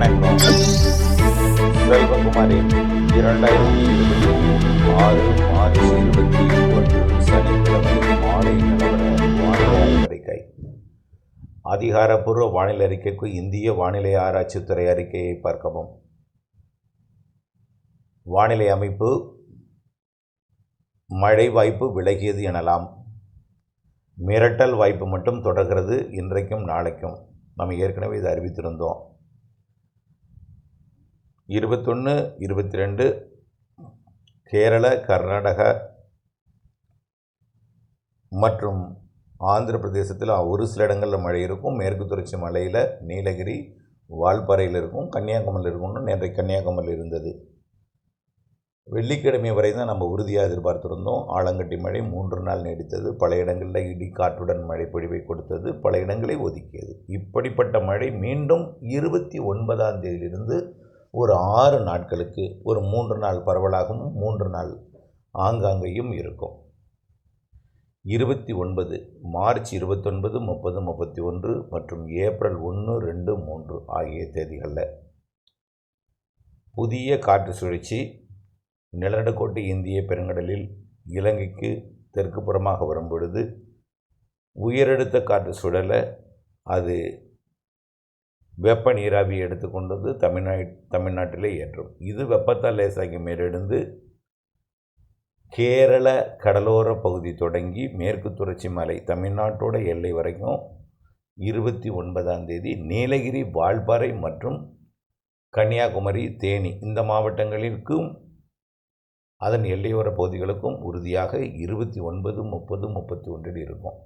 வணக்கம். செல்வகுமாரின் 2026 மார்ச் 21 சனிக்கிழமை மாலை நிலவர வானிலை அறிக்கை. அதிகாரப்பூர்வ வானிலை அறிக்கைக்கு இந்திய வானிலை ஆராய்ச்சித்துறை அறிக்கையை பார்க்கவும். வானிலை அமைப்பு மழை வாய்ப்பு விலகியது எனலாம். மிரட்டல் வாய்ப்பு மட்டும் தொடர்கிறது. இன்றைக்கும் நாளைக்கும் நம்ம ஏற்கனவே இதை அறிவித்திருந்தோம். 21, 22 கேரள, கர்நாடகா மற்றும் ஆந்திர பிரதேசத்தில் ஒரு சில இடங்களில் மழை இருக்கும். மேற்கு தொடர்ச்சி மலையில் நீலகிரி, வால்பாறையில் இருக்கும். கன்னியாகுமரியில் இருக்கும்னு நேற்றைக்கு கன்னியாகுமரியில் இருந்தது. வெள்ளிக்கிழமை வரை தான் நம்ம உறுதியாக எதிர்பார்த்திருந்தோம். ஆலங்கட்டி மழை 3 நாள் நீடித்தது. பல இடங்களில் இடி காற்றுடன் மழை பொழிவை கொடுத்தது. பல இடங்களை ஒதுக்கியது. இப்படிப்பட்ட மழை மீண்டும் 29ஆம் தேதியிலிருந்து ஒரு 6 நாட்களுக்கு ஒரு 3 நாள் பரவலாகவும் 3 நாள் ஆங்காங்கேயும் இருக்கும். 29 மார்ச் 29, 30, 31 மற்றும் ஏப்ரல் 1, 2, 3 ஆகிய தேதிகளில் புதிய காற்று சுழற்சி நிலநடுக்கோட்டு இந்திய பெருங்கடலில் இலங்கைக்கு தெற்கு புறமாக வரும் பொழுது உயரழுத்த காற்று சுழல அது வெப்ப நீராவி எடுத்துக்கொண்டது தமிழ்நாட்டிலே ஏற்றும். இது வெப்பத்தால் லேசாகி மேலெழுந்து கேரள கடலோர பகுதி தொடங்கி மேற்கு தொடர்ச்சி மலை தமிழ்நாட்டோட எல்லை வரைக்கும் 29ஆம் தேதி நீலகிரி, வால்பாறை மற்றும் கன்னியாகுமரி, தேனி இந்த மாவட்டங்களிற்கும் அதன் எல்லையோர பகுதிகளுக்கும் உறுதியாக 29, 30, 31 இருக்கும்.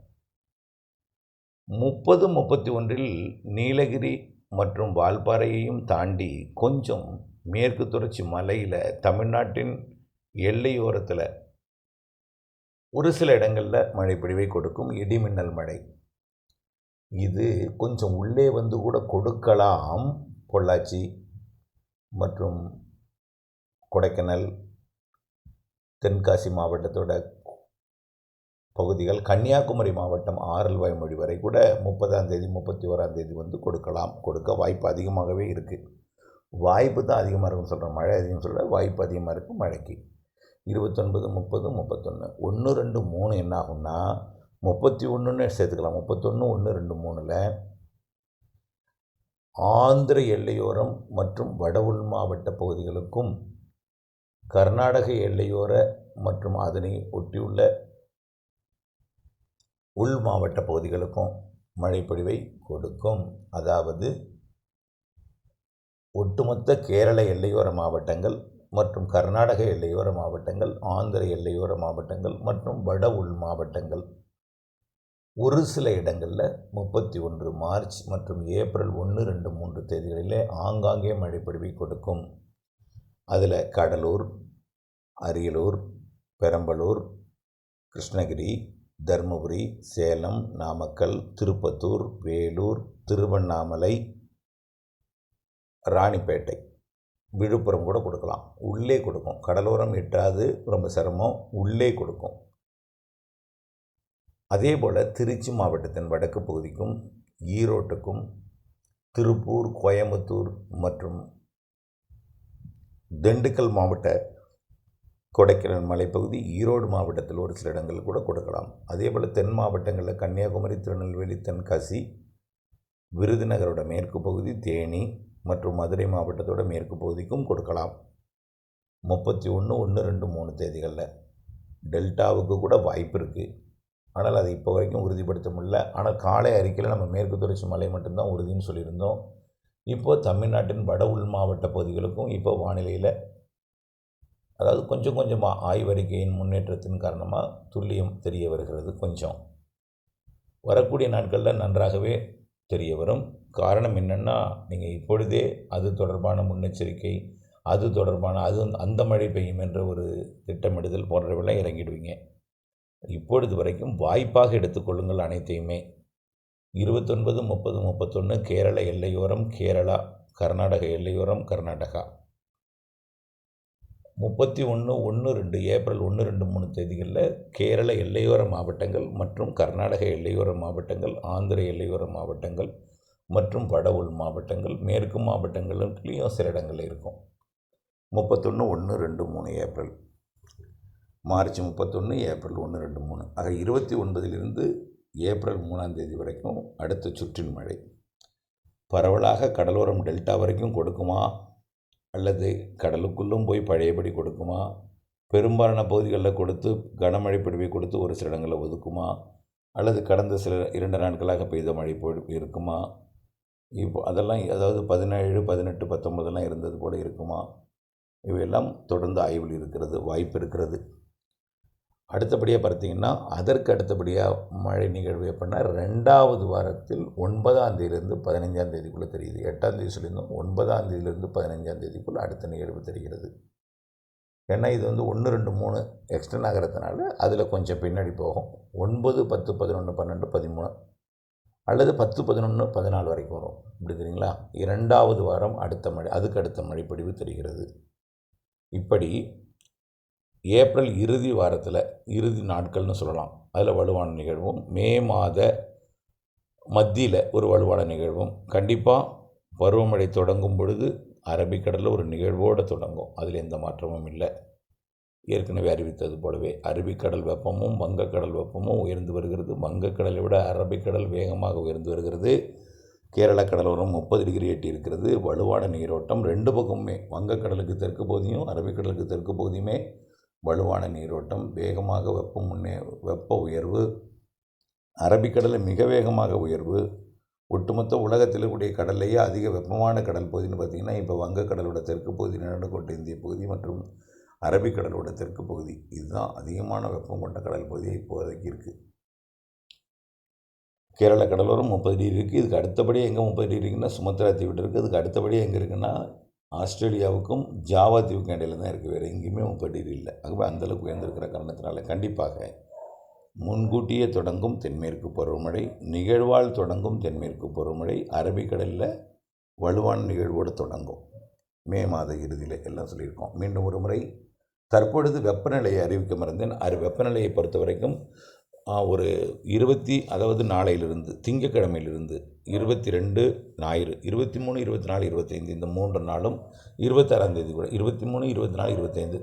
30, 31 நீலகிரி மற்றும் வால்பாறையையும் தாண்டி கொஞ்சம் மேற்கு தொடர்ச்சி மலையில் தமிழ்நாட்டின் எல்லையோரத்தில் ஒரு சில இடங்களில் மழை பொழிவை கொடுக்கும். இடிமின்னல் மழை இது கொஞ்சம் உள்ளே வந்து கூட கொடுக்கலாம். பொள்ளாச்சி மற்றும் கொடைக்கானல், தென்காசி மாவட்டத்தோட பகுதிகள், கன்னியாகுமரி மாவட்டம் ஆரல்வாய் மொழி வரை கூட 30ஆம் தேதி 31ஆம் தேதி வந்து கொடுக்க வாய்ப்பு அதிகமாகவே இருக்குது. வாய்ப்பு தான் அதிகமாக இருக்குன்னு சொல்கிறேன், மழை அதிகம் சொல்கிற வாய்ப்பு அதிகமாக இருக்குது மழைக்கு. 29, 30, 31 1, 2, 3 என்ன ஆகும்னா 31ன்னு சேர்த்துக்கலாம். 31, 1, 2, 3ல் ஆந்திர எல்லையோரம் மற்றும் வட உள் மாவட்ட பகுதிகளுக்கும் கர்நாடக எல்லையோர மற்றும் அதனை ஒட்டியுள்ள உள் மாவட்ட பகுதிகளுக்கும் மழைப்பொழிவை கொடுக்கும். அதாவது ஒட்டுமொத்த கேரள எல்லையோர மாவட்டங்கள் மற்றும் கர்நாடக எல்லையோர மாவட்டங்கள், ஆந்திர எல்லையோர மாவட்டங்கள் மற்றும் வட உள் மாவட்டங்கள் ஒரு சில இடங்களில் 31 மார்ச் மற்றும் ஏப்ரல் 1, 2, 3 தேதிகளிலே ஆங்காங்கே மழைப்பொழிவை கொடுக்கும். அதில் கடலூர், அரியலூர், பெரம்பலூர், கிருஷ்ணகிரி, தருமபுரி, சேலம், நாமக்கல், திருப்பத்தூர், வேலூர், திருவண்ணாமலை, ராணிப்பேட்டை, விழுப்புரம் கூட கொடுக்கலாம். உள்ளே கொடுக்கும். கடலோரம் எட்டாது, ரொம்ப சிரமம், உள்ளே கொடுக்கும். அதே போல் திருச்சி மாவட்டத்தின் வடக்கு பகுதிக்கும், ஈரோட்டுக்கும், திருப்பூர், கோயம்புத்தூர் மற்றும் திண்டுக்கல் மாவட்ட கொடைக்கானல் மலைப்பகுதி, ஈரோடு மாவட்டத்தில் ஒரு சில இடங்கள் கூட கொடுக்கலாம். அதே போல் தென் மாவட்டங்களில் கன்னியாகுமரி, திருநெல்வேலி, தென்காசி, விருதுநகரோட மேற்கு பகுதி, தேனி மற்றும் மதுரை மாவட்டத்தோட மேற்கு பகுதிக்கும் கொடுக்கலாம். 31, 1, 2, 3 தேதிகளில் டெல்டாவுக்கு கூட வாய்ப்பு இருக்குது. ஆனால் அது இப்போ வரைக்கும் உறுதிப்படுத்த முடியல. ஆனால் காலை அறிக்கையில் நம்ம மேற்கு தொடர்ச்சி மலை மட்டும்தான் உறுதின்னு சொல்லியிருந்தோம். இப்போது தமிழ்நாட்டின் வட உள் மாவட்ட பகுதிகளுக்கும் இப்போ வானிலையில் அதாவது கொஞ்சம் கொஞ்சமாக ஆய்வறிக்கையின் முன்னேற்றத்தின் காரணமாக துல்லியம் தெரிய வருகிறது. கொஞ்சம் வரக்கூடிய நாட்களில் நன்றாகவே தெரிய வரும். காரணம் என்னென்னா, நீங்கள் இப்பொழுதே அது தொடர்பான முன்னெச்சரிக்கை, அது தொடர்பான அந்த மழை பெய்யும் என்ற ஒரு திட்டமிடுதல் போன்றவெல்லாம் இறங்கிடுவீங்க. இப்பொழுது வரைக்கும் வாய்ப்பாக எடுத்துக்கொள்ளுங்கள் அனைத்தையுமே. 29, 30, 31 கேரள எல்லையோரம் கேரளா, கர்நாடக எல்லையோரம் கர்நாடகா. 31, 1, 2 ஏப்ரல் 1, 2, 3 தேதிகளில் கேரள எல்லையோர மாவட்டங்கள் மற்றும் கர்நாடக எல்லையோர மாவட்டங்கள், ஆந்திர எல்லையோர மாவட்டங்கள், மற்றும் வட உள் மாவட்டங்கள், மேற்கு மாவட்டங்கள்லையும் சில இடங்களில் இருக்கும். 31, 1, 2, 3 ஏப்ரல், மார்ச் 31, ஏப்ரல் 1, 2, 3 ஆக 29 ஏப்ரல் 3 வரைக்கும் அடுத்த சுற்றின் மழை பரவலாக கடலோரம் டெல்டா வரைக்கும் கொடுக்குமா, அல்லது கடலுக்குள்ளும் போய் பழையபடி கொடுக்குமா, பெரும்பாலான பகுதிகளில் கொடுத்து கனமழை பொழிவை கொடுத்து ஒரு சில இடங்களில் ஒதுக்குமா, அல்லது கடந்த சில 2 நாட்களாக பெய்த மழை பொழிவு இருக்குமா, இப்போ அதெல்லாம் அதாவது 17, 18, 19 இருந்தது போல இருக்குமா, இவையெல்லாம் தொடர்ந்து ஆய்வில் இருக்கிறது, வாய்ப்பு இருக்கிறது. அடுத்தபடியாக பார்த்தீங்கன்னா அதற்கு அடுத்தபடியாக மழை நிகழ்வு எப்படின்னா 2வது வாரத்தில் 9ஆம் தேதியிலிருந்து 15ஆம் தேதிக்குள்ளே தெரியுது. 8ஆம் தேதி சொல்லியிருந்தோம், 9ஆம் தேதியிலிருந்து 15ஆம் தேதிக்குள்ளே அடுத்த நிகழ்வு தெரிகிறது. ஏன்னா இது 1, 2, 3 எக்ஸ்டெண்ட் ஆகிறதுனால அதில் கொஞ்சம் பின்னாடி போகும். 9, 10, 11, 12, 13 அல்லது 10, 11, 14 வரைக்கும் வரும். இப்படி தெரியுங்களா? 2வது வாரம் அடுத்த மழை, அதுக்கு அடுத்த மழைப்பொழிவு தெரிகிறது. இப்படி ஏப்ரல் இறுதி வாரத்தில், இறுதி நாட்கள்னு சொல்லலாம், அதில் வலுவான நிகழ்வும், மே மாத மத்தியில் ஒரு வலுவான நிகழ்வும், கண்டிப்பாக பருவமழை தொடங்கும் பொழுது அரபிக்கடலில் ஒரு நிகழ்வோடு தொடங்கும். அதில் எந்த மாற்றமும் இல்லை. ஏற்கனவே அறிவித்தது போலவே அரபிக்கடல் வெப்பமும் வங்கக்கடல் வெப்பமும் உயர்ந்து வருகிறது. வங்கக்கடலை விட அரபிக்கடல் வேகமாக உயர்ந்து வருகிறது. கேரள கடலோரம் 30 டிகிரி எட்டி இருக்கிறது. வலுவான நீரோட்டம் 2 பக்கமுமே, வங்கக்கடலுக்கு தெற்கு பகுதியும் அரபிக்கடலுக்கு தெற்கு பகுதியுமே வலுவான நீரோட்டம், வேகமாக வெப்ப உயர்வு, அரபிக்கடலில் மிக வேகமாக உயர்வு. ஒட்டுமொத்த உலகத்தில் இருக்கக்கூடிய கடல்லையே அதிக வெப்பமான கடல் பகுதின்னு பார்த்திங்கன்னா இப்போ வங்கக்கடலோட தெற்கு பகுதி, நடுக்கோட்டை இந்திய பகுதி மற்றும் அரபிக்கடலோட தெற்கு பகுதி, இதுதான் அதிகமான வெப்பம் கொண்ட கடல் பகுதியாக இப்போதைக்கு இருக்குது. கேரள கடலோரம் 30 டிகிரி இருக்குது. இதுக்கு அடுத்தபடியாக எங்கே 30 டிகிரி இருக்குன்னா சுமத்ரா தீவு இருக்குது. அதுக்கு அடுத்தபடியாக எங்கே இருக்குன்னா ஆஸ்திரேலியாவுக்கும் ஜாவா தீவுக்கும் இடையில தான் இருக்குது. வேறு எங்கேயுமே 30 டிகிரி இல்லை. ஆகவே அந்தளவுக்கு உயர்ந்திருக்கிற காரணத்தினால கண்டிப்பாக முன்கூட்டியே தொடங்கும் தென்மேற்கு பருவமழை, நிகழ்வால் தொடங்கும் தென்மேற்கு பருவமழை அரபிக்கடலில் வலுவான நிகழ்வோடு தொடங்கும். மே மாத இறுதியில் எல்லாம் சொல்லியிருக்கோம். மீண்டும் ஒரு முறை தற்பொழுது வெப்பநிலையை அறிவிக்க மறந்தேன். வெப்பநிலையை பொறுத்த வரைக்கும் ஒரு அதாவது நாளையிலிருந்து திங்கட்கிழமையிலிருந்து 22 ஞாயிறு, 23, 24, 25 இந்த 3 நாளும் 26ஆம் தேதி கூட 23, 24, 25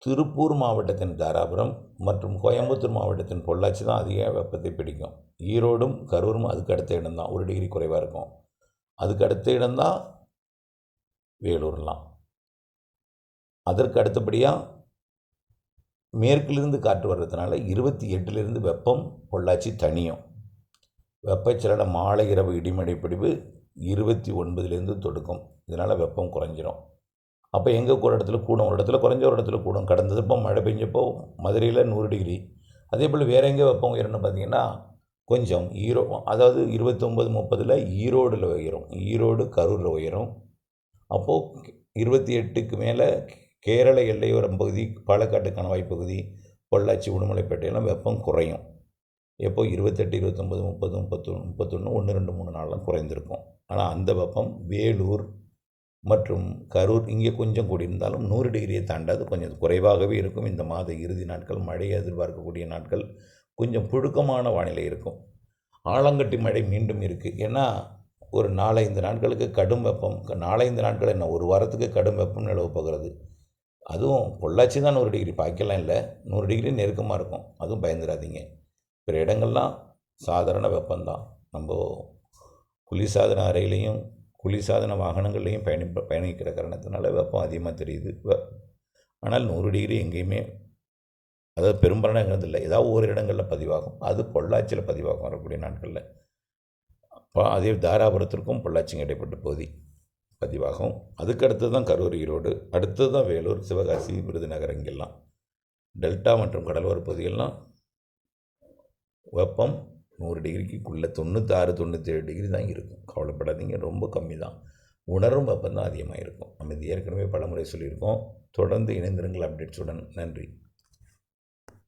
திருப்பூர் மாவட்டத்தின் தாராபுரம் மற்றும் கோயம்புத்தூர் மாவட்டத்தின் பொள்ளாச்சி தான் அதிக வெப்பத்தை பிடிக்கும். ஈரோடும் கரூரும் அதுக்கு அடுத்த இடம்தான், 1 டிகிரி குறைவாக இருக்கும். அதுக்கு அடுத்த இடம்தான் வேலூர்லாம். அதற்கு அடுத்தபடியாக மேற்கிலிருந்து காற்று வர்றதுனால 28லிருந்து வெப்பம் பொள்ளாச்சி தனியும். வெப்பச்சலன மாலை இரவு இடிமடை பிடிவு 29லேருந்து தொடுக்கும். இதனால் வெப்பம் குறைஞ்சிரும். அப்போ எங்கே ஒரு இடத்துல கூடும், ஒரு இடத்துல குறைஞ்ச, ஒரு இடத்துல கூடும். கடந்தது இப்போ மழை பெஞ்சப்போ மதுரையில் 100 டிகிரி. அதே போல் வேறு எங்கே வெப்பம் உயரம்னு பார்த்திங்கன்னா கொஞ்சம் அதாவது 29, 30 ஈரோடில் உயரும், ஈரோடு கரூரில் உயரும். அப்போது 28க்கு மேலே கேரள எல்லையோரம் பகுதி, பாலக்காட்டு கணவாய் பகுதி, பொள்ளாச்சி, உடுமலைப்பேட்டையெல்லாம் வெப்பம் குறையும். எப்போ 28, 29, 30, 31, 1, 2, 3 நாள்லாம் குறைந்திருக்கும். ஆனால் அந்த வெப்பம் வேலூர் மற்றும் கரூர் இங்கே கொஞ்சம் கூடியிருந்தாலும் 100 டிகிரியை தாண்டாது, கொஞ்சம் குறைவாகவே இருக்கும். இந்த மாத இறுதி நாட்கள், மழையை எதிர்பார்க்கக்கூடிய நாட்கள், கொஞ்சம் புழுக்கமான வானிலை இருக்கும். ஆலங்கட்டி மழை மீண்டும் இருக்குது. ஏன்னா ஒரு 4-5 நாட்களுக்கு கடும் வெப்பம், 4-5 நாட்கள் என்ன, ஒரு வாரத்துக்கு கடும் வெப்பம் நிலவ போகிறது. அதுவும் பொள்ளாச்சி தான் 100 டிகிரி, பாய்க்கலாம் இல்லை, 100 டிகிரி நெருக்கமாக இருக்கும். அதுவும் பயந்துடாதீங்க. பிற இடங்கள்லாம் சாதாரண வெப்பம்தான். நம்ம குளிர்சாதன அறையிலையும் குளிர்சாதன வாகனங்கள்லையும் பயணிக்கிற காரணத்தினால வெப்பம் அதிகமாக தெரியுது. ஆனால் 100 டிகிரி எங்கேயுமே, அதாவது பெரும்பாலான இடங்கள் இல்லை, ஏதாவது ஒரு இடங்களில் பதிவாகும். அது பொள்ளாச்சியில் பதிவாகும் வரக்கூடிய நாட்களில். அதே தாராபுரத்திற்கும் பொள்ளாச்சிக்கும் இடைப்பட்ட பகுதி பதிவாகும். அதுக்கு அடுத்தது தான் கரூர், ஈரோடு, அடுத்தது தான் வேலூர், சிவகாசி, விருதுநகர். இங்கெல்லாம் டெல்டா மற்றும் கடலோர பகுதிகள்லாம் வெப்பம் 100 டிகிரிக்குள்ளே 96, 97 டிகிரி தான் இருக்கும். கவலைப்படாதீங்க, ரொம்ப கம்மி தான். உணரும் வெப்பம் தான் அதிகமாக இருக்கும். நம்ம இது ஏற்கனவே பல முறை சொல்லியிருக்கோம். தொடர்ந்து இணைந்திருங்கள் அப்டேட்ஸுடன். நன்றி.